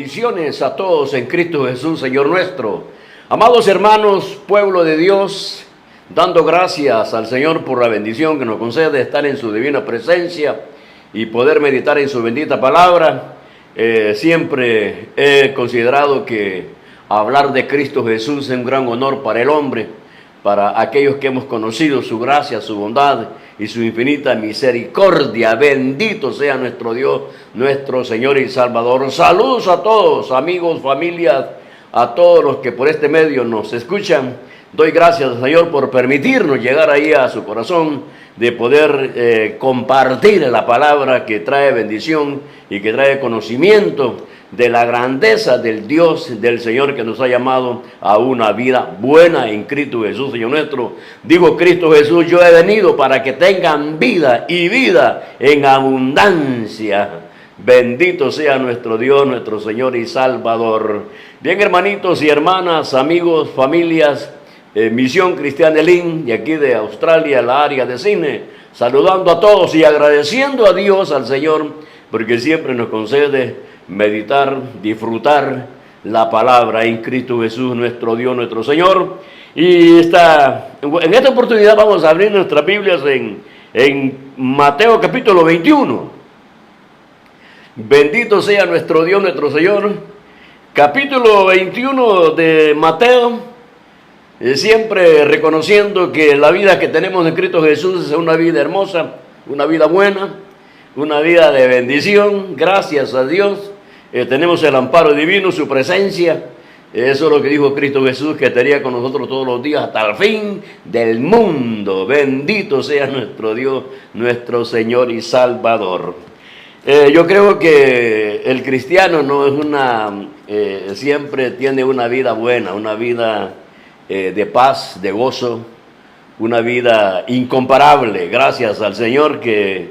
Bendiciones a todos en Cristo Jesús, Señor nuestro. Amados hermanos, pueblo de Dios, dando gracias al Señor por la bendición que nos concede de estar en su divina presencia y poder meditar en su bendita palabra. Siempre he considerado que hablar de Cristo Jesús es un gran honor para el hombre, para aquellos que hemos conocido su gracia, su bondad y su infinita misericordia. Bendito sea nuestro Dios, nuestro Señor y Salvador. Saludos a todos, amigos, familias, a todos los que por este medio nos escuchan. Doy gracias al Señor por permitirnos llegar ahí a su corazón, de poder compartir la palabra que trae bendición y que trae conocimiento de la grandeza del Dios, del Señor que nos ha llamado a una vida buena en Cristo Jesús, Señor nuestro. Digo, Cristo Jesús, yo he venido para que tengan vida y vida en abundancia. Bendito sea nuestro Dios, nuestro Señor y Salvador. Bien, hermanitos y hermanas, amigos, familias, Misión Cristiana Elim, de aquí de Australia, la área de Sydney, saludando a todos y agradeciendo a Dios, al Señor, porque siempre nos concede meditar, disfrutar la palabra en Cristo Jesús, nuestro Dios, nuestro Señor. Y en esta oportunidad vamos a abrir nuestras Biblias en Mateo capítulo 21. Bendito sea nuestro Dios, nuestro Señor. Capítulo 21 de Mateo. Siempre reconociendo que la vida que tenemos en Cristo Jesús es una vida hermosa, una vida buena, una vida de bendición. Gracias a Dios. Tenemos el amparo divino, su presencia. Eso es lo que dijo Cristo Jesús, que estaría con nosotros todos los días hasta el fin del mundo. Bendito sea nuestro Dios, nuestro Señor y Salvador. Yo creo que el cristiano no es siempre tiene una vida buena, una vida de paz, de gozo, una vida incomparable. Gracias al Señor que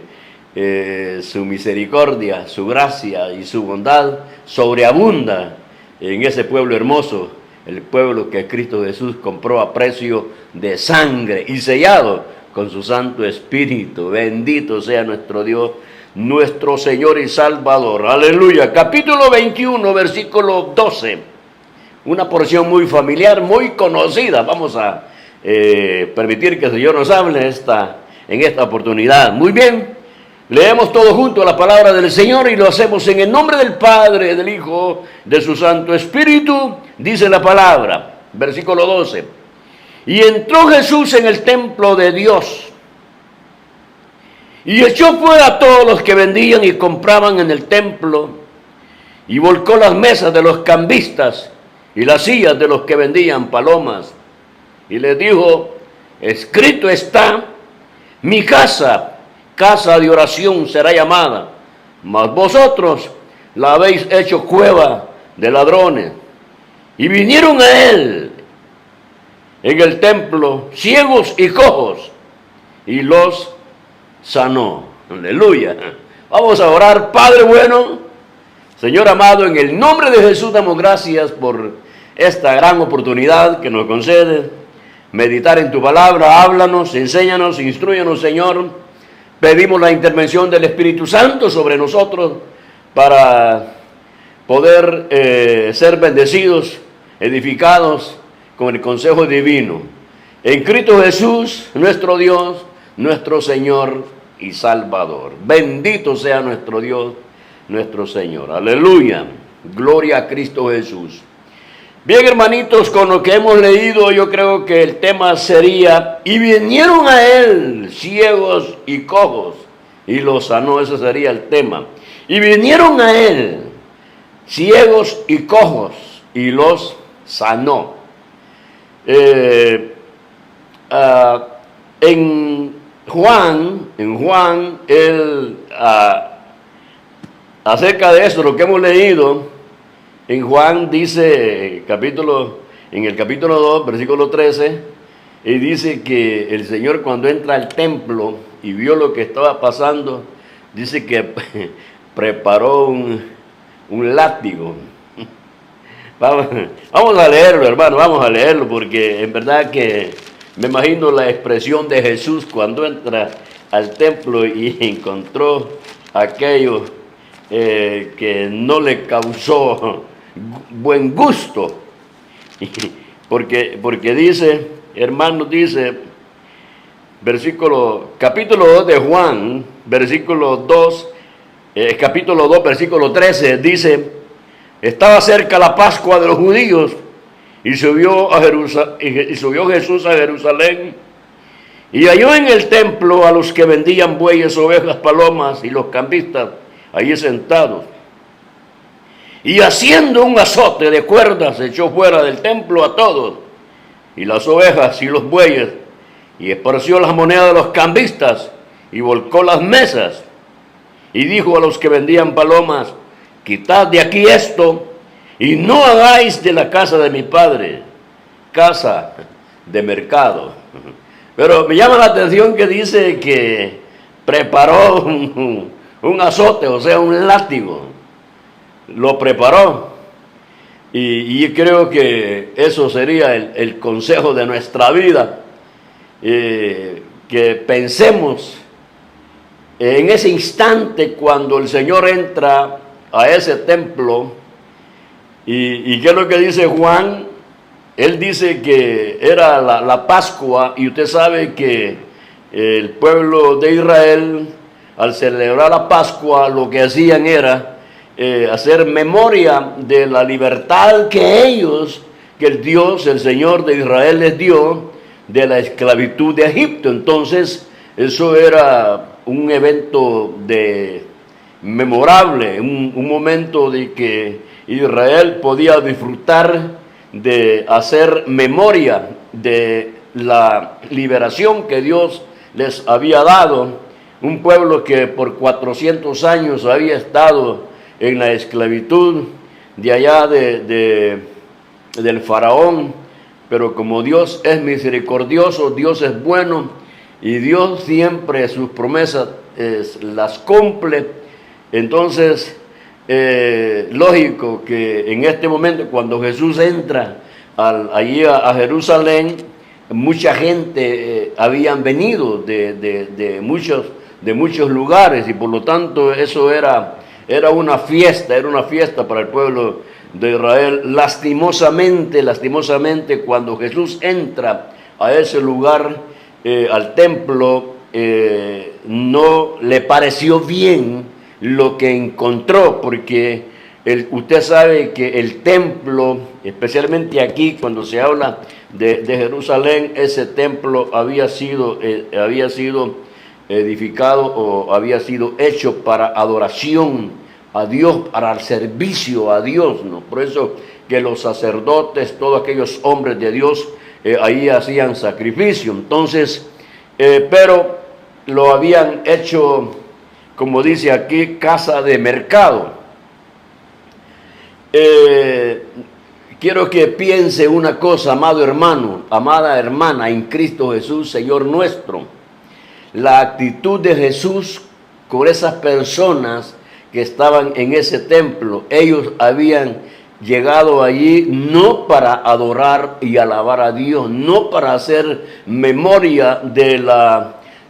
su misericordia, su gracia y su bondad sobreabunda en ese pueblo hermoso, el pueblo que Cristo Jesús compró a precio de sangre y sellado con su Santo Espíritu. Bendito sea nuestro Dios, nuestro Señor y Salvador. Aleluya. Capítulo 21, versículo 12. Una porción muy familiar, muy conocida. Vamos a permitir que el Señor nos hable en esta oportunidad. Muy bien. Leemos todos juntos la palabra del Señor y lo hacemos en el nombre del Padre, del Hijo, de su Santo Espíritu. Dice la palabra, versículo 12. Y entró Jesús en el templo de Dios y echó fuera a todos los que vendían y compraban en el templo y volcó las mesas de los cambistas y las sillas de los que vendían palomas. Y les dijo, escrito está, mi casa, casa de oración será llamada, mas vosotros la habéis hecho cueva de ladrones. Y vinieron a él en el templo ciegos y cojos, y los sanó. Aleluya. Vamos a orar. Padre bueno, Señor amado, en el nombre de Jesús damos gracias por esta gran oportunidad que nos concede meditar en tu palabra. Háblanos, enséñanos, instrúyanos, Señor. Pedimos la intervención del Espíritu Santo sobre nosotros para poder ser bendecidos, edificados con el consejo divino. En Cristo Jesús, nuestro Dios, nuestro Señor y Salvador. Bendito sea nuestro Dios, nuestro Señor. Aleluya. Gloria a Cristo Jesús. Bien, hermanitos, con lo que hemos leído, yo creo que el tema sería, y vinieron a él ciegos y cojos, y los sanó. Ese sería el tema. Y vinieron a él ciegos y cojos, y los sanó. En Juan, acerca de eso, lo que hemos leído, en Juan dice, en el capítulo 2, versículo 13, y dice que el Señor cuando entra al templo y vio lo que estaba pasando, dice que preparó un látigo. Vamos a leerlo, hermano, vamos a leerlo, porque en verdad que me imagino la expresión de Jesús cuando entra al templo y encontró aquello que no le causó buen gusto. Porque dice, hermanos, dice, capítulo 2 de Juan, capítulo 2, versículo 13, dice: estaba cerca la Pascua de los judíos, y subió Jesús a Jerusalén, y halló en el templo a los que vendían bueyes, ovejas, palomas, y los cambistas allí sentados. Y haciendo un azote de cuerdas, echó fuera del templo a todos, y las ovejas y los bueyes, y esparció las monedas de los cambistas, y volcó las mesas, y dijo a los que vendían palomas: quitad de aquí esto, y no hagáis de la casa de mi padre casa de mercado. Pero me llama la atención que dice que preparó un azote, o sea, un látigo. Lo preparó. Y creo que eso sería el consejo de nuestra vida. Que pensemos en ese instante cuando el Señor entra a ese templo. ¿Y qué es lo que dice Juan? Él dice que era la Pascua, y usted sabe que el pueblo de Israel, al celebrar la Pascua, lo que hacían era hacer memoria de la libertad que el Señor de Israel les dio de la esclavitud de Egipto. Entonces, eso era un evento memorable, un momento de que Israel podía disfrutar de hacer memoria de la liberación que Dios les había dado. Un pueblo que por 400 años había estado en la esclavitud de allá del faraón, pero como Dios es misericordioso, Dios es bueno, y Dios siempre sus promesas las cumple. Entonces, lógico que en este momento, cuando Jesús entra allí a Jerusalén, mucha gente habían venido de muchos lugares, y por lo tanto eso era una fiesta para el pueblo de Israel. Lastimosamente, cuando Jesús entra a ese lugar, al templo, no le pareció bien lo que encontró, porque usted sabe que el templo, especialmente aquí cuando se habla de Jerusalén, ese templo había sido edificado, o había sido hecho para adoración a Dios, para el servicio a Dios, ¿no? Por eso que los sacerdotes, todos aquellos hombres de Dios, ahí hacían sacrificio. Entonces, pero lo habían hecho, como dice aquí, casa de mercado. Quiero que piense una cosa, amado hermano, amada hermana en Cristo Jesús, Señor nuestro. La actitud de Jesús con esas personas que estaban en ese templo. Ellos habían llegado allí no para adorar y alabar a Dios, no para hacer memoria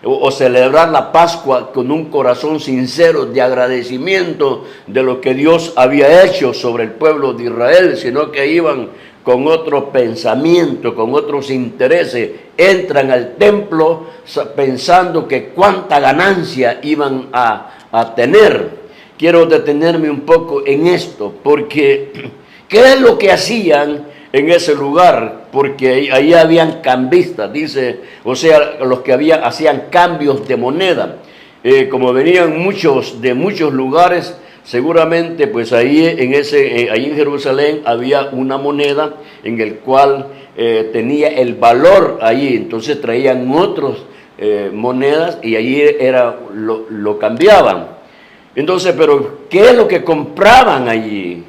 o celebrar la Pascua con un corazón sincero de agradecimiento de lo que Dios había hecho sobre el pueblo de Israel, sino que iban con otro pensamiento, con otros intereses. Entran al templo pensando que cuánta ganancia iban a tener. Quiero detenerme un poco en esto, porque ¿qué es lo que hacían en ese lugar? Porque ahí habían cambistas, dice, o sea, los que hacían cambios de moneda. Como venían muchos de muchos lugares, seguramente pues ahí en Jerusalén había una moneda en el cual tenía el valor ahí. Entonces traían otras monedas y allí lo cambiaban. Entonces, pero ¿qué es lo que compraban allí?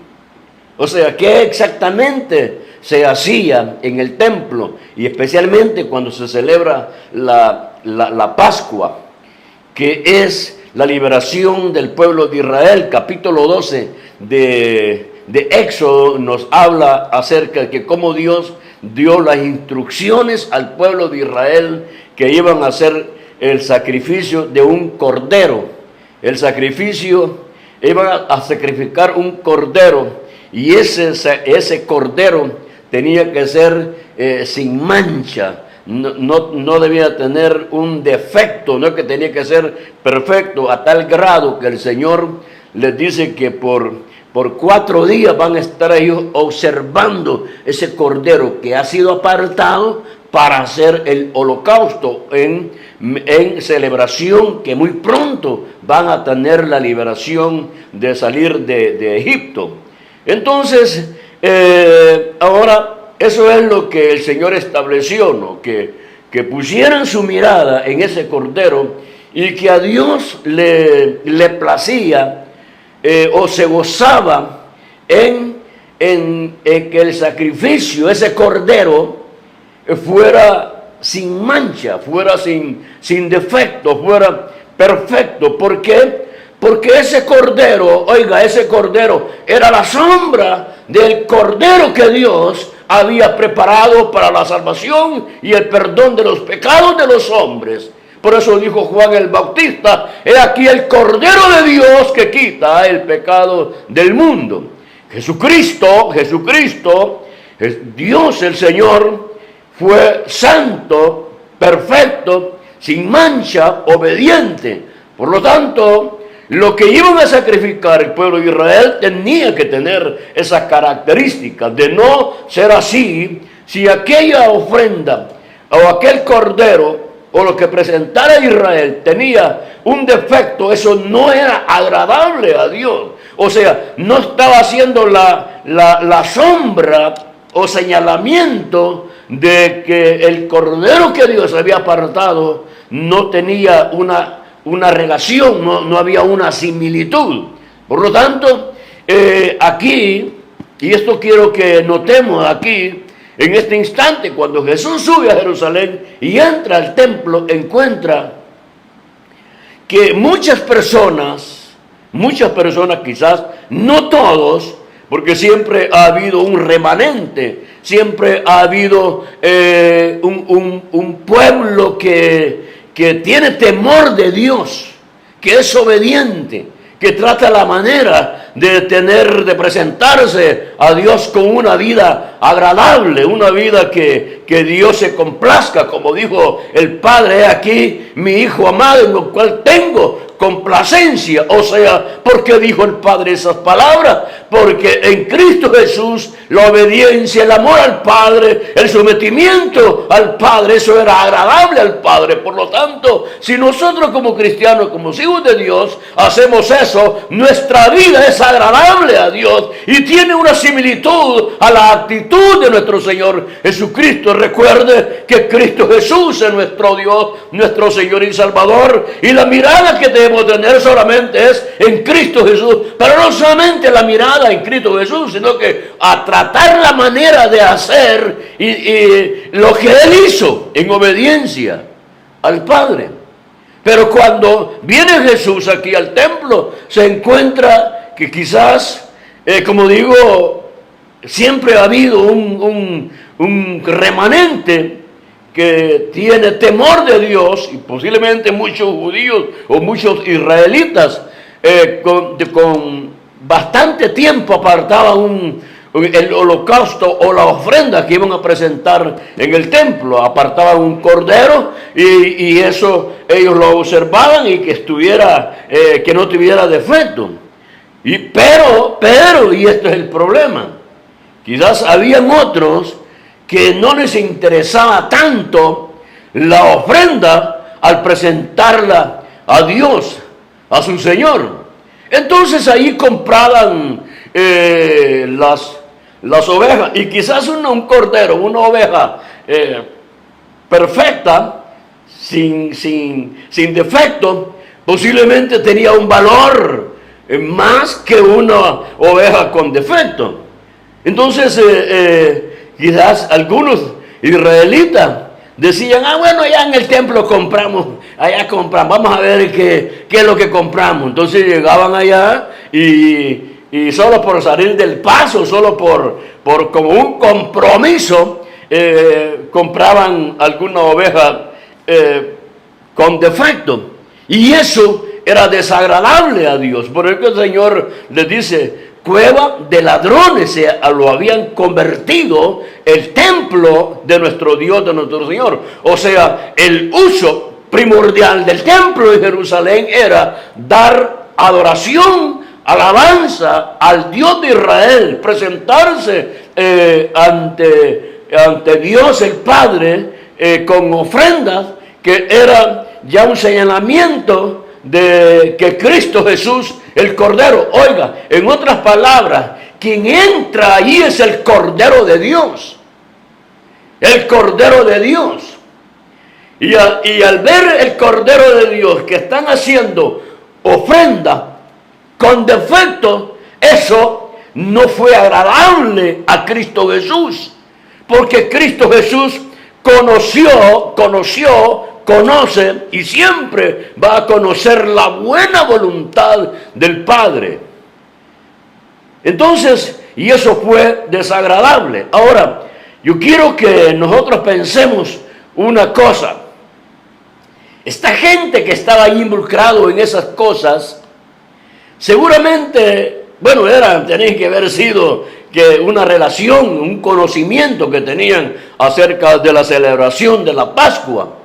O sea, ¿qué exactamente se hacía en el templo? Y especialmente cuando se celebra la Pascua, que es la liberación del pueblo de Israel. Capítulo 12 de Éxodo nos habla acerca de que cómo Dios dio las instrucciones al pueblo de Israel que iban a hacer el sacrificio de un cordero. El sacrificio iban a sacrificar un cordero, y ese cordero tenía que ser sin mancha. No debía tener un defecto, no es que tenía que ser perfecto, a tal grado que el Señor les dice que por 4 días van a estar ellos observando ese cordero que ha sido apartado para hacer el holocausto en celebración, que muy pronto van a tener la liberación de salir de Egipto. Entonces, ahora eso es lo que el Señor estableció, ¿no? Que pusieran su mirada en ese cordero, y que a Dios le placía o se gozaba en que el sacrificio, ese cordero, fuera sin mancha, fuera sin defecto, fuera perfecto. ¿Por qué? Porque ese cordero, oiga, ese cordero era la sombra del cordero que Dios había preparado para la salvación y el perdón de los pecados de los hombres. Por eso dijo Juan el Bautista: he aquí el Cordero de Dios que quita el pecado del mundo. Jesucristo, Dios el Señor, fue santo, perfecto, sin mancha, obediente. Por lo tanto, lo que iban a sacrificar el pueblo de Israel tenía que tener esas características. De no ser así, si aquella ofrenda o aquel cordero o lo que presentara Israel tenía un defecto, eso no era agradable a Dios. O sea, no estaba haciendo la sombra o señalamiento de que el cordero que Dios había apartado no tenía una relación, no había una similitud. Por lo tanto, aquí, y esto quiero que notemos aquí, en este instante, cuando Jesús sube a Jerusalén y entra al templo, encuentra que muchas personas, quizás no todos, porque siempre ha habido un remanente, siempre ha habido un pueblo que tiene temor de Dios, que es obediente, que trata la manera de presentarse a Dios con una vida agradable, una vida que Dios se complazca, como dijo el Padre: he aquí mi Hijo amado, en lo cual tengo complacencia. O sea, ¿por qué dijo el Padre esas palabras? Porque en Cristo Jesús la obediencia, el amor al Padre, el sometimiento al Padre, eso era agradable al Padre. Por lo tanto, si nosotros como cristianos, como hijos de Dios, hacemos eso, nuestra vida es agradable a Dios y tiene una similitud a la actitud de nuestro Señor Jesucristo. Recuerde que Cristo Jesús es nuestro Dios, nuestro Señor y Salvador, y la mirada que debemos tener solamente es en Cristo Jesús. Pero no solamente la mirada en Cristo Jesús, sino que a tratar la manera de hacer y lo que Él hizo en obediencia al Padre. Pero cuando viene Jesús aquí al templo, se encuentra que quizás, como digo, siempre ha habido un remanente que tiene temor de Dios, y posiblemente muchos judíos o muchos israelitas con bastante tiempo apartaban el holocausto o la ofrenda que iban a presentar en el templo. Apartaban un cordero y eso ellos lo observaban, y que estuviera, que no tuviera defecto. Pero, y este es el problema, quizás habían otros que no les interesaba tanto la ofrenda al presentarla a Dios, a su Señor. Entonces ahí compraban las ovejas, y quizás un cordero, una oveja perfecta, sin defecto, posiblemente tenía un valor más que una oveja con defecto. Entonces quizás algunos israelitas decían: bueno, allá en el templo compramos, vamos a ver qué es lo que compramos. Entonces llegaban allá y solo por salir del paso, solo por como un compromiso, compraban alguna oveja con defecto. Y eso era desagradable a Dios. Por eso el Señor les dice, cueva de ladrones lo habían convertido el templo de nuestro Dios, de nuestro Señor. O sea, el uso primordial del templo de Jerusalén era dar adoración, alabanza al Dios de Israel, presentarse ante Dios el Padre con ofrendas que eran ya un señalamiento de que Cristo Jesús, el Cordero, oiga, en otras palabras, quien entra allí es el Cordero de Dios, el Cordero de Dios. Y al ver el Cordero de Dios que están haciendo ofrenda con defecto, eso no fue agradable a Cristo Jesús, porque Cristo Jesús conoce y siempre va a conocer la buena voluntad del Padre. Entonces, y eso fue desagradable. Ahora, yo quiero que nosotros pensemos una cosa. Esta gente que estaba ahí involucrado en esas cosas, seguramente, bueno, tenían que haber sido que una relación, un conocimiento que tenían acerca de la celebración de la Pascua,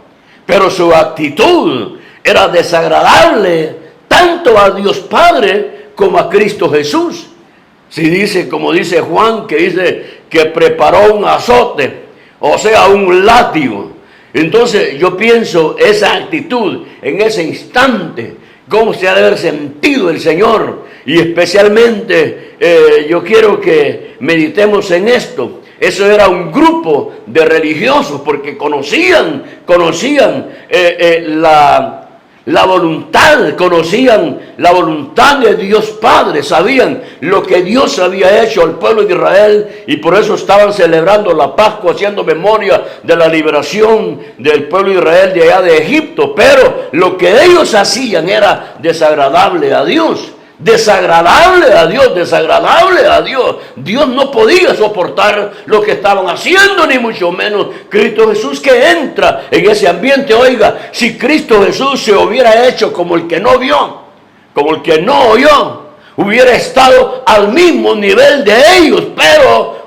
pero su actitud era desagradable tanto a Dios Padre como a Cristo Jesús. Si dice, como dice Juan, que dice que preparó un azote, o sea, un látigo. Entonces yo pienso esa actitud en ese instante, cómo se ha de haber sentido el Señor. Y especialmente yo quiero que meditemos en esto. Eso era un grupo de religiosos porque conocían la voluntad, conocían la voluntad de Dios Padre, sabían lo que Dios había hecho al pueblo de Israel y por eso estaban celebrando la Pascua, haciendo memoria de la liberación del pueblo de Israel de allá de Egipto. Pero lo que ellos hacían era desagradable a Dios. Desagradable a Dios, desagradable a Dios. Dios no podía soportar lo que estaban haciendo, ni mucho menos Cristo Jesús que entra en ese ambiente. Oiga, si Cristo Jesús se hubiera hecho como el que no vio, como el que no oyó, hubiera estado al mismo nivel de ellos, pero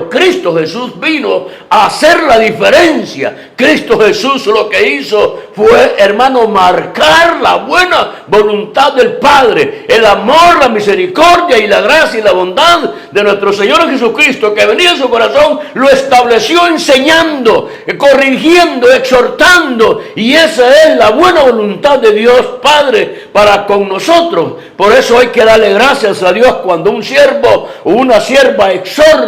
Cristo Jesús vino a hacer la diferencia. Cristo Jesús lo que hizo fue, hermano, marcar la buena voluntad del Padre, el amor, la misericordia y la gracia y la bondad de nuestro Señor Jesucristo, que venía en su corazón, lo estableció enseñando, corrigiendo, exhortando, y esa es la buena voluntad de Dios Padre para con nosotros. Por eso hay que darle gracias a Dios cuando un siervo o una sierva exhorta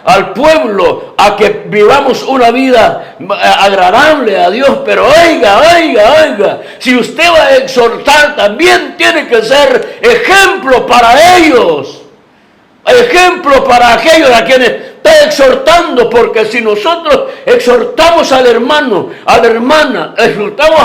al pueblo a que vivamos una vida agradable a Dios. Pero oiga, si usted va a exhortar, también tiene que ser ejemplo para ellos, ejemplo para aquellos a quienes está exhortando, porque si nosotros exhortamos al hermano, a la hermana, exhortamos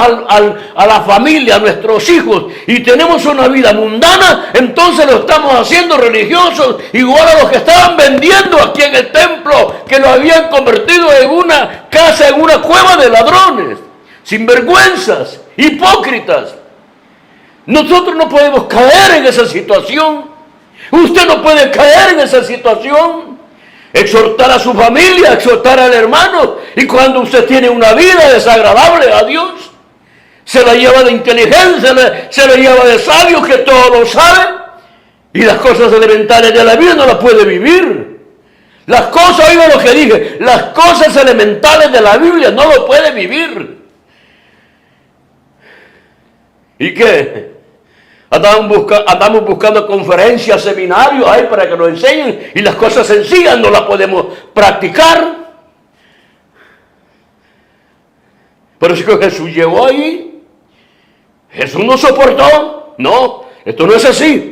a la familia, a nuestros hijos, y tenemos una vida mundana, entonces lo estamos haciendo religiosos, igual a los que estaban vendiendo aquí en el templo, que lo habían convertido en una casa, en una cueva de ladrones, sinvergüenzas, hipócritas. Nosotros no podemos caer en esa situación. Usted no puede caer en esa situación. Exhortar a su familia, exhortar al hermano. Y cuando usted tiene una vida desagradable a Dios, se la lleva de inteligencia, se la lleva de sabio que todo lo sabe. Y las cosas elementales de la vida no las puede vivir. Las cosas, oiga lo que dije, las cosas elementales de la Biblia no lo puede vivir. ¿Y qué? Andamos buscando conferencias, seminarios ahí para que nos enseñen, y las cosas sencillas no las podemos practicar. Pero es que Jesús llegó ahí. Jesús no soportó. No, esto no es así.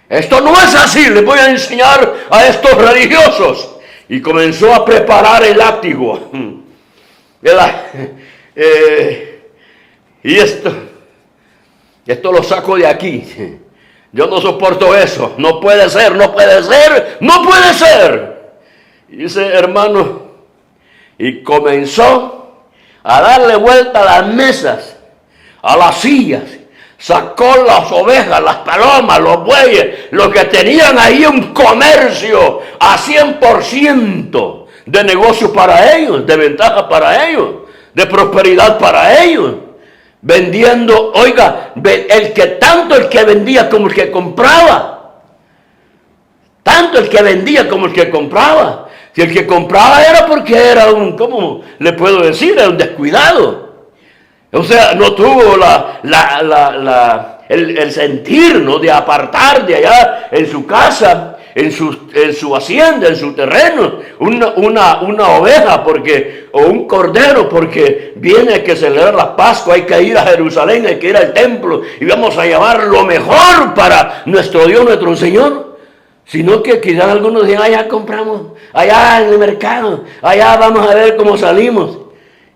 Esto no es así. Les voy a enseñar a estos religiosos. Y comenzó a preparar el látigo. Y esto lo saco de aquí. Yo no soporto eso. No puede ser, no puede ser, no puede ser. Y dice, hermano, y comenzó a darle vuelta a las mesas, a las sillas, Sacó las ovejas, las palomas, los bueyes, los que tenían ahí un comercio a 100% de negocio para ellos, de ventaja para ellos, de prosperidad para ellos. Vendiendo, oiga, el que vendía como el que compraba. Tanto el que vendía como el que compraba. Si el que compraba era porque era un, ¿cómo le puedo decir? Era un descuidado. O sea, no tuvo el sentir, ¿no?, de apartar de allá en su casa, en su hacienda, en su terreno, una oveja o un cordero, porque viene que celebrar la Pascua, hay que ir a Jerusalén, hay que ir al templo y vamos a llevar lo mejor para nuestro Dios, nuestro Señor. Sino que quizás algunos digan, allá compramos, allá en el mercado, allá vamos a ver cómo salimos.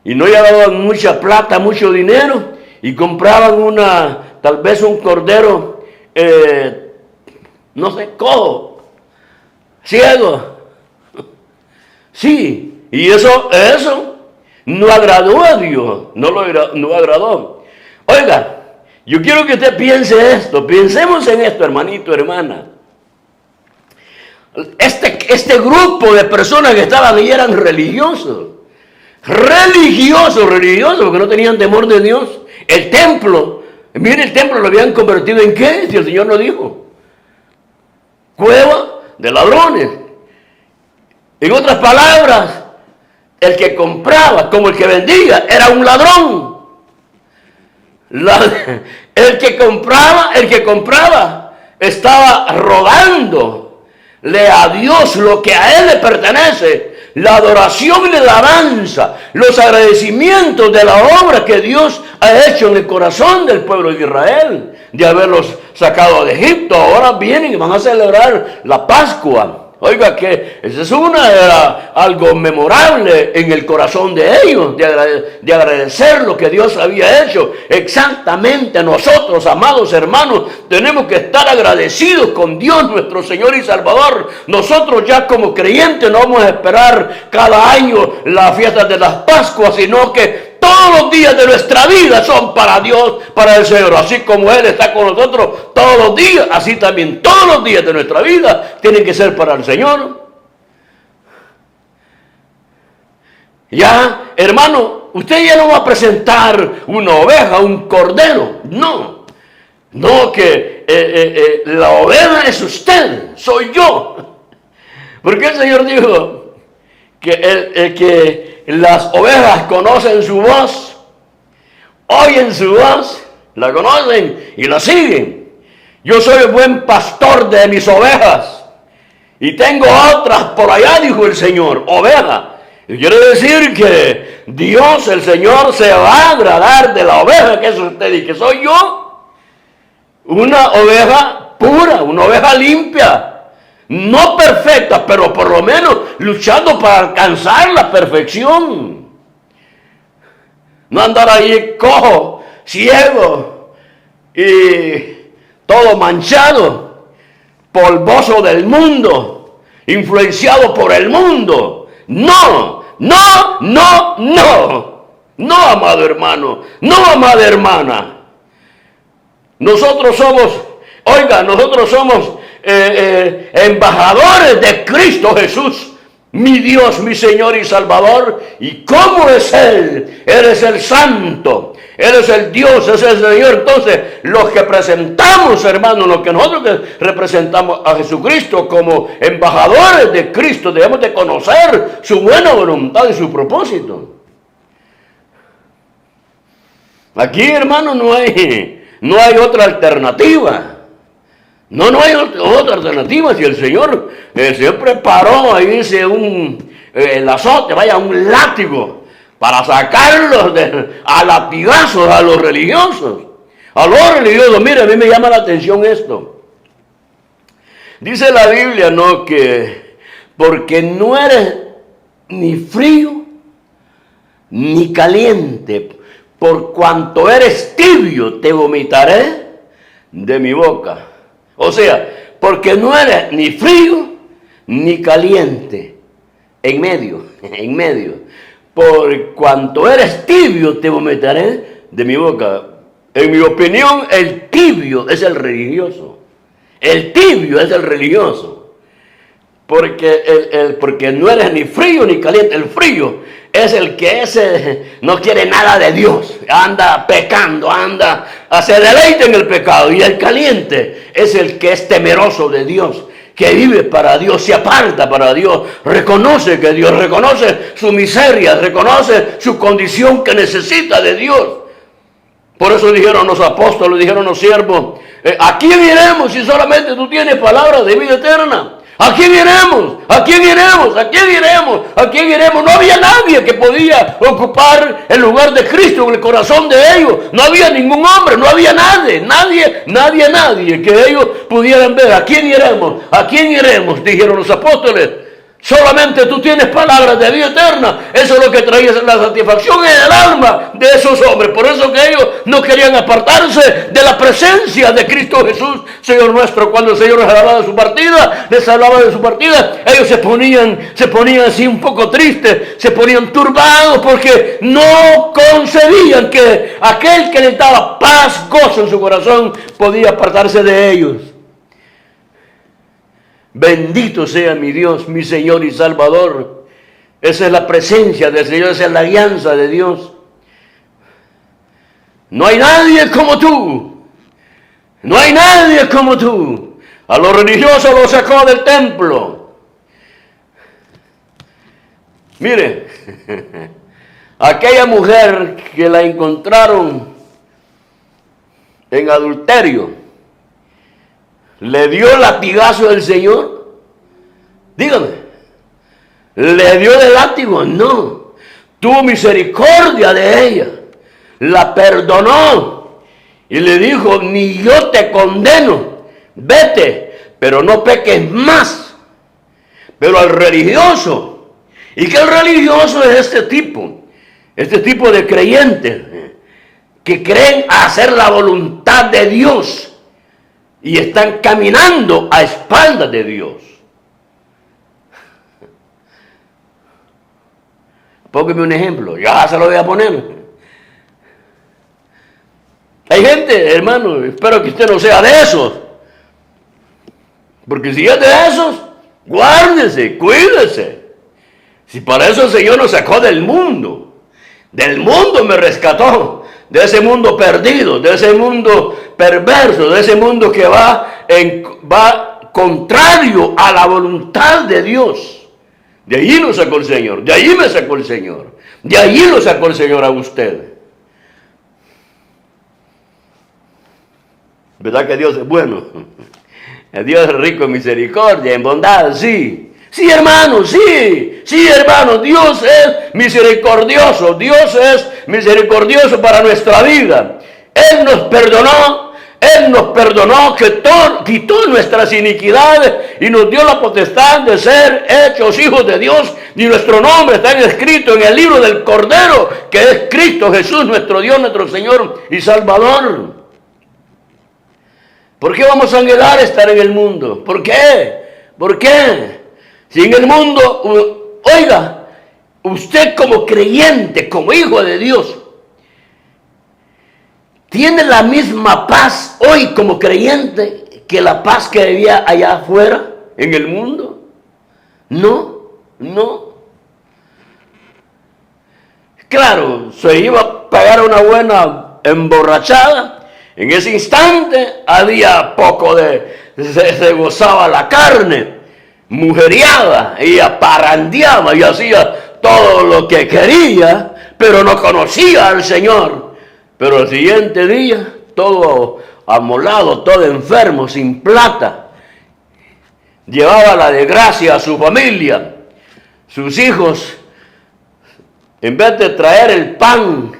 Y no llevaban mucha plata, mucho dinero, y compraban tal vez un cordero, no sé, cojo, ciego. Sí, y eso no agradó a Dios, no agradó. Oiga, yo quiero que usted piense esto, pensemos en esto, hermanito, hermana. Este grupo de personas que estaban ahí eran religiosos, porque no tenían temor de Dios. El templo, mire, el templo lo habían convertido en ¿qué? Si el Señor lo dijo, cueva de ladrones. En otras palabras, el que compraba como el que vendía era un ladrón. El que compraba estaba rogándole a Dios lo que a él le pertenece. La adoración y la alabanza, los agradecimientos de la obra que Dios ha hecho en el corazón del pueblo de Israel, de haberlos sacado de Egipto. Ahora vienen y van a celebrar la Pascua. Oiga, que eso era algo memorable en el corazón de ellos, de agradecer lo que Dios había hecho. Exactamente nosotros, amados hermanos, tenemos que estar agradecidos con Dios, nuestro Señor y Salvador. Nosotros ya como creyentes no vamos a esperar cada año las fiestas de las Pascuas, sino que todos los días de nuestra vida son para Dios, para el Señor. Así como Él está con nosotros todos los días, así también todos los días de nuestra vida tienen que ser para el Señor. Ya, hermano, usted ya no va a presentar una oveja, un cordero. No, que la oveja es usted, soy yo. Porque el Señor dijo que las ovejas conocen su voz, oyen su voz, la conocen y la siguen. Yo soy el buen pastor de mis ovejas y tengo otras por allá, dijo el Señor, ovejas. Y quiere decir que Dios, el Señor, se va a agradar de la oveja que es usted y que soy yo. Una oveja pura, una oveja limpia. No perfecta, pero por lo menos luchando para alcanzar la perfección. No andar ahí cojo, ciego y todo manchado, polvoso del mundo, influenciado por el mundo. No, amado hermano, no, amada hermana. Nosotros somos embajadores de Cristo Jesús, mi Dios, mi Señor y Salvador. ¿Y cómo es Él? Él es el Santo, Él es el Dios, es el Señor. Entonces, los que presentamos, hermanos, los que nosotros que representamos a Jesucristo como embajadores de Cristo, debemos de conocer su buena voluntad y su propósito. Aquí, hermanos, no hay otra alternativa. No hay otra alternativa. Si el Señor preparó ahí el azote, un látigo, para sacarlos a latigazos a los religiosos. A los religiosos, mire, a mí me llama la atención esto. Dice la Biblia, ¿no?, que porque no eres ni frío ni caliente, por cuanto eres tibio, te vomitaré de mi boca. O sea, porque no eres ni frío ni caliente, en medio. Por cuanto eres tibio, te vomitaré de mi boca. En mi opinión, el tibio es el religioso. El tibio es el religioso. Porque no eres ni frío ni caliente. El frío es el que no quiere nada de Dios. Anda pecando, se deleita en el pecado. Y el caliente es el que es temeroso de Dios, que vive para Dios, se aparta para Dios, reconoce que Dios, reconoce su miseria, reconoce su condición que necesita de Dios. Por eso dijeron los apóstoles, dijeron los siervos, ¿a quién iremos si solamente tú tienes palabras de vida eterna? ¿A quién iremos? ¿A quién iremos? ¿A quién iremos? ¿A quién iremos? No había nadie que podía ocupar el lugar de Cristo en el corazón de ellos. No había ningún hombre, no había nadie que ellos pudieran ver. ¿A quién iremos? ¿A quién iremos? Dijeron los apóstoles. Solamente tú tienes palabras de vida eterna. Eso es lo que traía la satisfacción en el alma de esos hombres. Por eso que ellos no querían apartarse de la presencia de Cristo Jesús, Señor nuestro. Cuando el Señor les hablaba de su partida, ellos se ponían así un poco tristes, se ponían turbados porque no concebían que aquel que les daba paz, gozo en su corazón, podía apartarse de ellos. Bendito sea mi Dios, mi Señor y Salvador. Esa es la presencia del Señor, esa es la alianza de Dios. No hay nadie como tú. No hay nadie como tú. A los religiosos los sacó del templo. Mire, aquella mujer que la encontraron en adulterio, ¿le dio latigazo del Señor? Dígame. ¿Le dio de látigo? No. Tuvo misericordia de ella. La perdonó. Y le dijo, ni yo te condeno. Vete, pero no peques más. Pero al religioso. ¿Y qué religioso es este tipo? Este tipo de creyentes que creen hacer la voluntad de Dios. Y están caminando a espaldas de Dios. Póngame un ejemplo, ya se lo voy a poner. Hay gente, hermano, espero que usted no sea de esos. Porque si es de esos, guárdese, cuídese. Si para eso el Señor nos sacó del mundo. Del mundo me rescató. De ese mundo perdido, de ese mundo perverso, de ese mundo que va contrario a la voluntad de Dios. De allí nos sacó el Señor, de allí me sacó el Señor, de allí lo sacó el Señor a usted. ¿Verdad que Dios es bueno? Dios es rico en misericordia, en bondad, sí. Sí, hermano, sí, hermano, Dios es misericordioso para nuestra vida. Él nos perdonó, quitó nuestras iniquidades y nos dio la potestad de ser hechos hijos de Dios. Y nuestro nombre está escrito en el libro del Cordero, que es Cristo Jesús, nuestro Dios, nuestro Señor y Salvador. ¿Por qué vamos a anhelar estar en el mundo? ¿Por qué? Si en el mundo, oiga, usted como creyente, como hijo de Dios, ¿tiene la misma paz hoy como creyente que la paz que había allá afuera en el mundo? No. Claro, se iba a pegar una buena emborrachada. En ese instante había poco se gozaba la carne. Mujeriaba, ella parrandeaba y hacía todo lo que quería, pero no conocía al Señor. Pero el siguiente día, todo amolado, todo enfermo, sin plata, llevaba la desgracia a su familia. Sus hijos, en vez de traer el pan,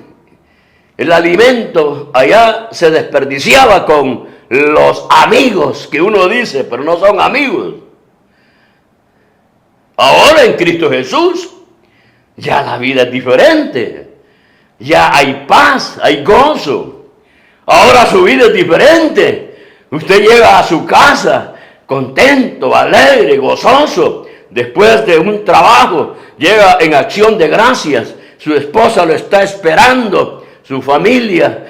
el alimento, allá se desperdiciaba con los amigos que uno dice, pero no son amigos. Ahora en Cristo Jesús, ya la vida es diferente. Ya hay paz, hay gozo. Ahora su vida es diferente. Usted llega a su casa contento, alegre, gozoso. Después de un trabajo, llega en acción de gracias. Su esposa lo está esperando. su familia,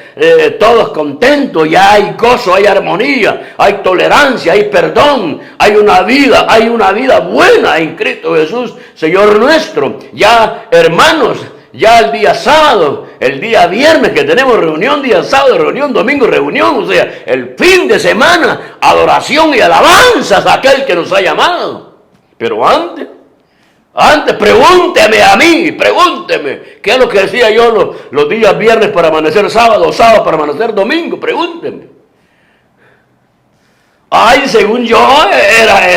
todos contentos, ya hay gozo, hay armonía, hay tolerancia, hay perdón, hay una vida buena en Cristo Jesús, Señor nuestro. Ya, hermanos, ya el día sábado, el día viernes que tenemos reunión, día sábado, reunión, domingo, reunión, o sea, el fin de semana, adoración y alabanzas a aquel que nos ha llamado. Pero antes, pregúnteme a mí, pregúnteme, ¿qué es lo que decía yo los días viernes para amanecer sábado, sábado para amanecer domingo? Pregúnteme. Ay, según yo, era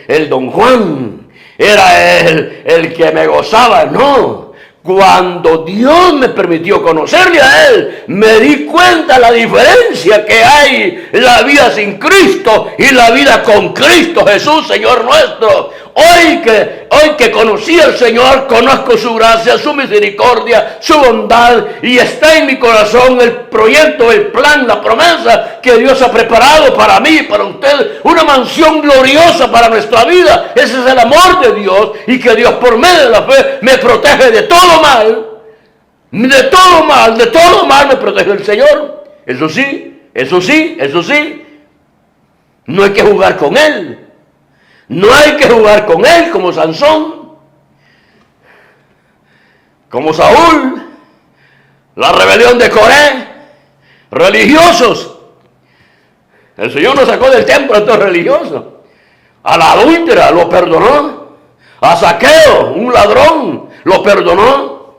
el don Juan, era el que me gozaba. No, cuando Dios me permitió conocerle a Él, me di cuenta la diferencia que hay la vida sin Cristo y la vida con Cristo Jesús, Señor nuestro. Hoy que conocí al Señor, conozco su gracia, su misericordia, su bondad, y está en mi corazón el proyecto, el plan, la promesa que Dios ha preparado para mí, para usted, una mansión gloriosa para nuestra vida. Ese es el amor de Dios, y que Dios por medio de la fe me protege de todo mal, de todo mal me protege el Señor. Eso sí, no hay que jugar con Él. No hay que jugar con Él como Sansón, como Saúl, la rebelión de Coré, religiosos. El Señor nos sacó del templo a estos religiosos. A la adúltera lo perdonó. A Zaqueo, un ladrón, lo perdonó.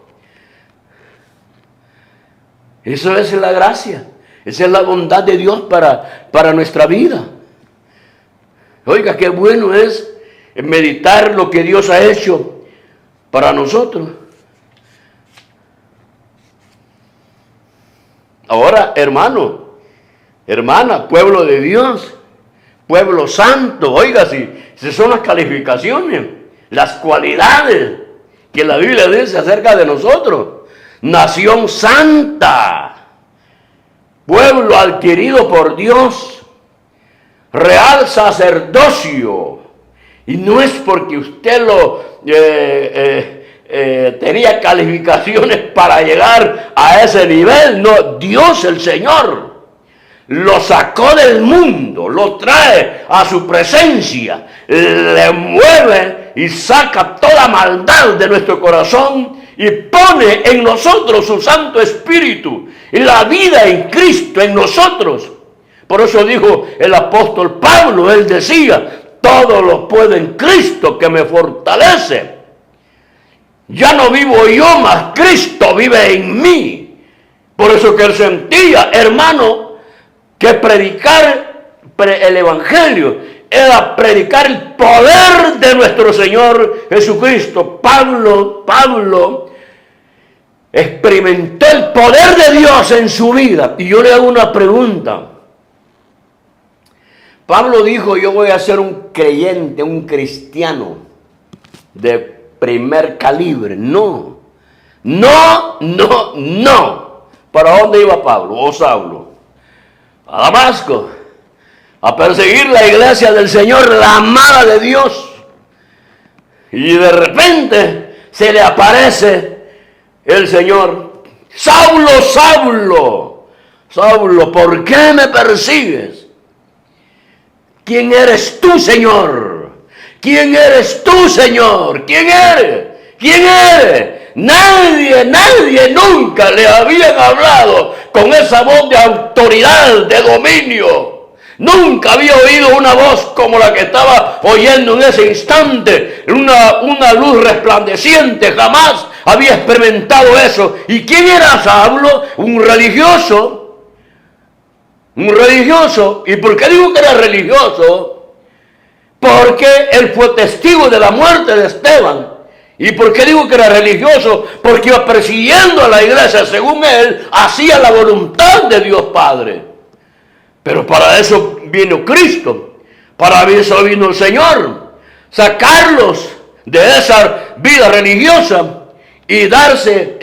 Eso es la gracia. Esa es la bondad de Dios para nuestra vida. Oiga, qué bueno es meditar lo que Dios ha hecho para nosotros. Ahora, hermano, hermana, pueblo de Dios, pueblo santo, oiga, si son las calificaciones, las cualidades que la Biblia dice acerca de nosotros. Nación santa, pueblo adquirido por Dios, real sacerdocio. Y no es porque usted tenía calificaciones para llegar a ese nivel. No, Dios el Señor lo sacó del mundo, lo trae a su presencia, le mueve y saca toda maldad de nuestro corazón y pone en nosotros su Santo Espíritu y la vida en Cristo en nosotros. Por eso dijo el apóstol Pablo, él decía, todo lo puedo en Cristo que me fortalece. Ya no vivo yo, mas Cristo vive en mí. Por eso que él sentía, hermano, que predicar el Evangelio era predicar el poder de nuestro Señor Jesucristo. Pablo experimentó el poder de Dios en su vida. Y yo le hago una pregunta. Pablo dijo, yo voy a ser un creyente, un cristiano de primer calibre. No. ¿Para dónde iba Pablo o Saulo? A Damasco, a perseguir la iglesia del Señor, la amada de Dios. Y de repente se le aparece el Señor. Saulo, ¿por qué me persigues? ¿Quién eres tú, Señor? ¿Quién eres tú, Señor? ¿Quién eres? Nadie nunca le habían hablado con esa voz de autoridad, de dominio. Nunca había oído una voz como la que estaba oyendo en ese instante, una luz resplandeciente. Jamás había experimentado eso. ¿Y quién era Saulo? Un religioso. ¿Y por qué digo que era religioso? Porque él fue testigo de la muerte de Esteban. ¿Y por qué digo que era religioso? Porque iba persiguiendo a la iglesia. Según él, hacía la voluntad de Dios Padre. Pero para eso vino Cristo. Para eso vino el Señor. Sacarlos de esa vida religiosa y darse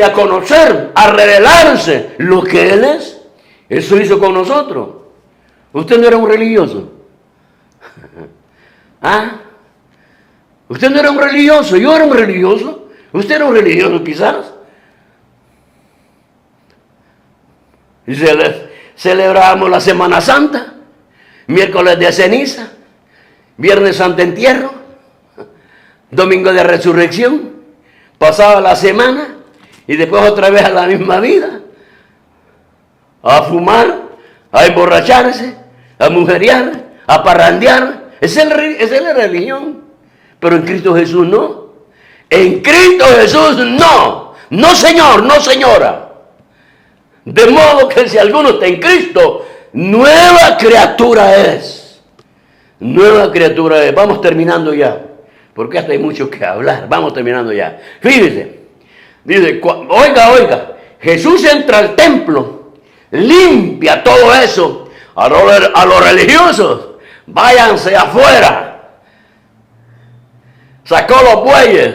a conocer, a revelarse lo que Él es. Eso hizo con nosotros. Usted no era un religioso. ¿Ah? Usted no era un religioso. Yo era un religioso. Usted era un religioso quizás. Y celebramos la Semana Santa, miércoles de ceniza, viernes santo entierro, domingo de resurrección, pasaba la semana y después otra vez a la misma vida, a fumar, a emborracharse, a mujeriar, a parrandear. Esa es la religión. Pero en Cristo Jesús no. En Cristo Jesús no. No, señor, no, señora. De modo que si alguno está en Cristo, nueva criatura es. Nueva criatura es. Vamos terminando ya, porque hasta hay mucho que hablar. Vamos terminando ya. Fíjese. Dice, oiga, Jesús entra al templo, limpia todo eso. A los religiosos, váyanse afuera. Sacó los bueyes,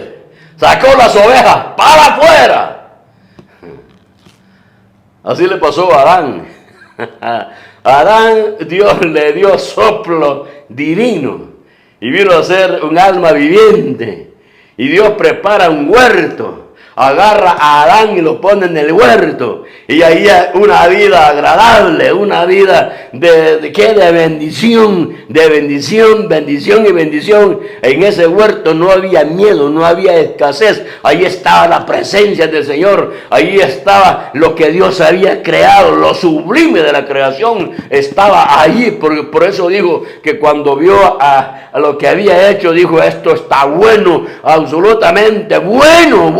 sacó las ovejas, para afuera. Así le pasó a Adán. A Adán Dios le dio soplo divino y vino a ser un alma viviente. Y Dios prepara un huerto. Agarra a Adán y lo pone en el huerto. Y ahí hay una vida agradable, una vida de bendición, bendición y bendición. En ese huerto no había miedo, no había escasez. Ahí estaba la presencia del Señor. Ahí estaba lo que Dios había creado, lo sublime de la creación. Estaba ahí. Por eso digo que cuando vio a lo que había hecho, dijo, esto está bueno, absolutamente bueno.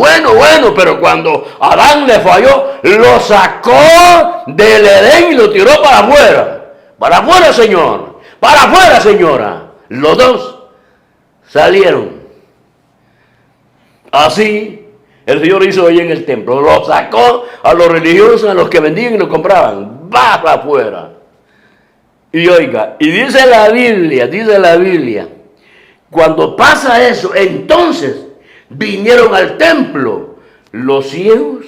Pero cuando Adán le falló, lo sacó del Edén y lo tiró para afuera. Para afuera, señor. Para afuera, señora. Los dos salieron. Así el Señor hizo ahí en el templo. Lo sacó a los religiosos, a los que vendían y lo compraban. Va para afuera. Y oiga, y dice la Biblia, cuando pasa eso, entonces vinieron al templo los ciegos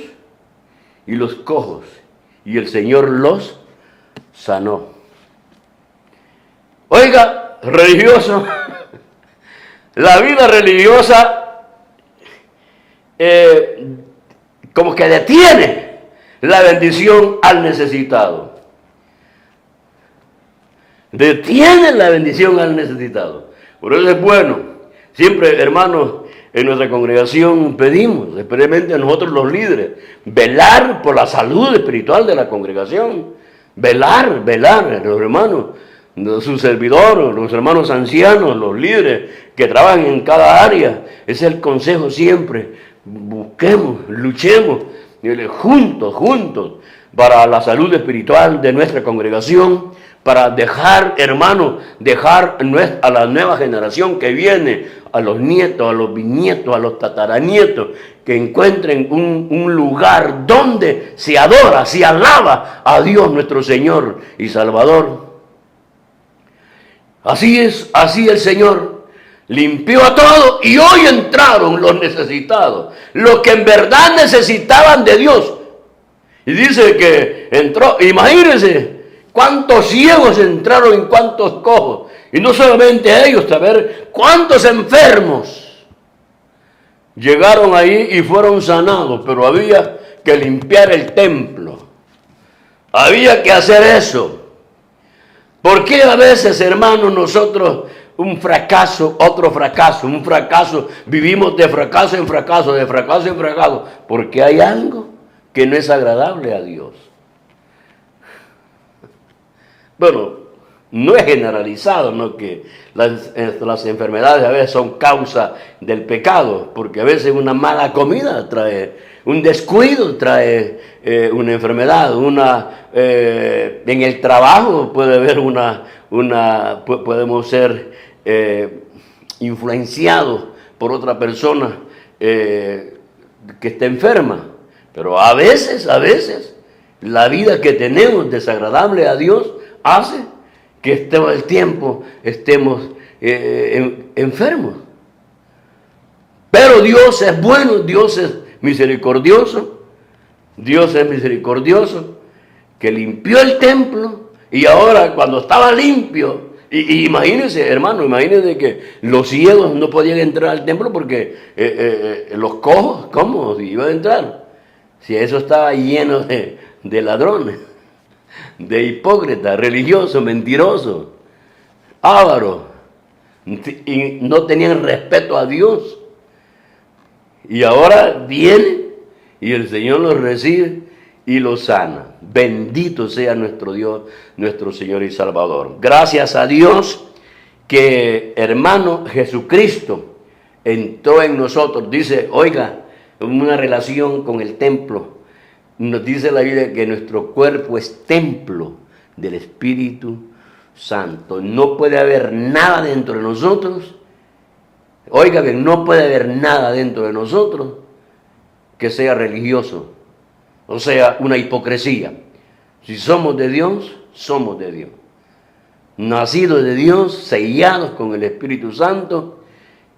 y los cojos, y el Señor los sanó. Oiga, religioso, la vida religiosa como que detiene la bendición al necesitado. Detiene la bendición al necesitado. Por eso es bueno, siempre, hermanos, en nuestra congregación pedimos, especialmente a nosotros los líderes, velar por la salud espiritual de la congregación. Velar, los hermanos, su servidor, los hermanos ancianos, los líderes que trabajan en cada área. Ese es el consejo siempre. Busquemos, luchemos juntos para la salud espiritual de nuestra congregación, para dejar, hermanos, a la nueva generación que viene, a los nietos, a los bisnietos, a los tataranietos, que encuentren un lugar donde se adora, se alaba a Dios nuestro Señor y Salvador. Así es, así el Señor limpió a todos y hoy entraron los necesitados, los que en verdad necesitaban de Dios. Y dice que entró, imagínense, cuántos ciegos entraron y cuántos cojos. Y no solamente ellos, saber cuántos enfermos llegaron ahí y fueron sanados. Pero había que limpiar el templo. Había que hacer eso. ¿Por qué a veces, hermanos, nosotros un fracaso, otro fracaso, un fracaso, vivimos de fracaso en fracaso, de fracaso en fracaso? Porque hay algo que no es agradable a Dios. Bueno, no es generalizado, ¿no?, que las enfermedades a veces son causa del pecado, porque a veces una mala comida trae, un descuido trae una enfermedad, en el trabajo puede haber podemos ser influenciados por otra persona que está enferma, pero a veces la vida que tenemos desagradable a Dios hace que todo el tiempo estemos enfermos. Pero Dios es bueno, Dios es misericordioso, que limpió el templo y ahora cuando estaba limpio, y imagínense, hermano, imagínense que los ciegos no podían entrar al templo porque los cojos, ¿cómo iban a entrar? Si eso estaba lleno de ladrones. de hipócrita, religioso, mentiroso, avaro, y no tenían respeto a Dios. Y ahora viene y el Señor los recibe y los sana. Bendito sea nuestro Dios, nuestro Señor y Salvador. Gracias a Dios que, hermano, Jesucristo entró en nosotros. Dice, oiga, una relación con el templo. Nos dice la Biblia que nuestro cuerpo es templo del Espíritu Santo. No puede haber nada dentro de nosotros. Oiga bien, no puede haber nada dentro de nosotros que sea religioso, o sea, una hipocresía. Si somos de Dios, somos de Dios. Nacidos de Dios, sellados con el Espíritu Santo,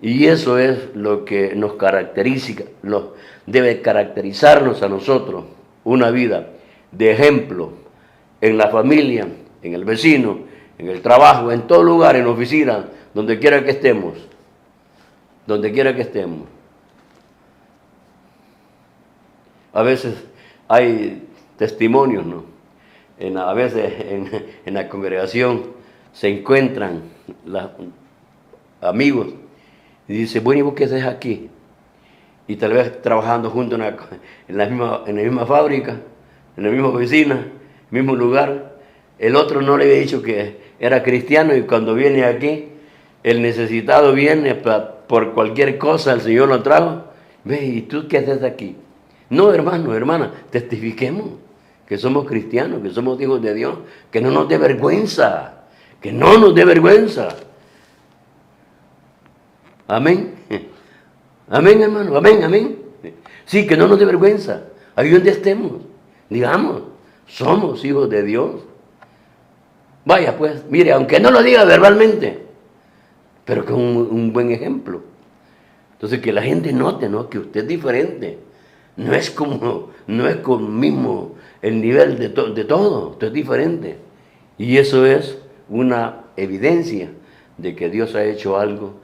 y eso es lo que nos caracteriza, debe caracterizarnos a nosotros, una vida de ejemplo en la familia, en el vecino, en el trabajo, en todo lugar, en la oficina, donde quiera que estemos. Donde quiera que estemos. A veces hay testimonios, ¿no? A veces en la congregación se encuentran amigos y dicen, bueno, ¿y vos qué haces aquí? Y tal vez trabajando juntos en la misma fábrica, en la misma oficina, en el mismo lugar. El otro no le había dicho que era cristiano y cuando viene aquí, el necesitado viene por cualquier cosa, el Señor lo trajo. Ve, ¿y tú qué haces aquí? No, hermano, hermana, testifiquemos que somos cristianos, que somos hijos de Dios, que no nos dé vergüenza, que no nos dé vergüenza. Amén. Amén, hermano, amén, amén. Sí, que no nos dé vergüenza. Ahí donde estemos, digamos, somos hijos de Dios. Vaya pues, mire, aunque no lo diga verbalmente, pero que es un buen ejemplo. Entonces que la gente note, ¿no?, que usted es diferente. No es con mismo el nivel de todo, usted es diferente. Y eso es una evidencia de que Dios ha hecho algo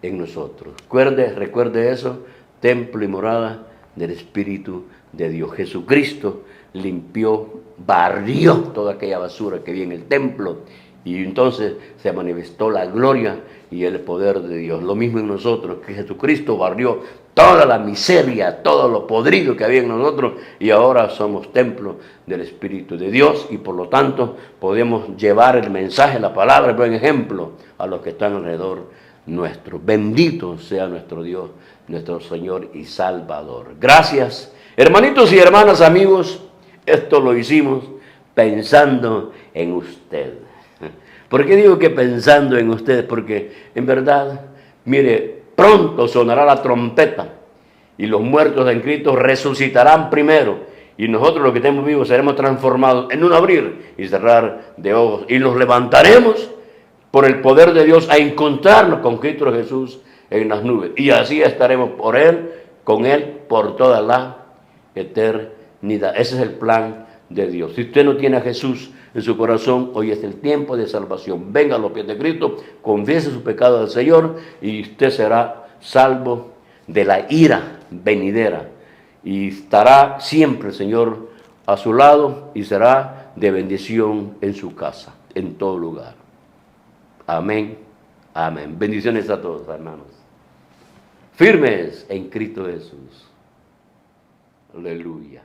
en nosotros. Recuerde eso, templo y morada del Espíritu de Dios. Jesucristo limpió, barrió toda aquella basura que había en el templo y entonces se manifestó la gloria y el poder de Dios. Lo mismo en nosotros, que Jesucristo barrió toda la miseria, todo lo podrido que había en nosotros y ahora somos templo del Espíritu de Dios y por lo tanto podemos llevar el mensaje, la palabra, el buen ejemplo a los que están alrededor nuestro. Bendito sea nuestro Dios, nuestro Señor y Salvador. Gracias, hermanitos y hermanas, amigos, esto lo hicimos pensando en usted. ¿Por qué digo que pensando en usted? Porque en verdad, mire, pronto sonará la trompeta y los muertos en Cristo resucitarán primero y nosotros los que estemos vivos seremos transformados en un abrir y cerrar de ojos y nos levantaremos por el poder de Dios a encontrarnos con Cristo Jesús en las nubes y así estaremos con Él por toda la eternidad. Ese es el plan de Dios. Si usted no tiene a Jesús en su corazón, hoy es el tiempo de salvación. Venga a los pies de Cristo, confiese su pecado al Señor y usted será salvo de la ira venidera y estará siempre el Señor a su lado y será de bendición en su casa, en todo lugar. Amén, amén. Bendiciones a todos, hermanos. Firmes en Cristo Jesús. Aleluya.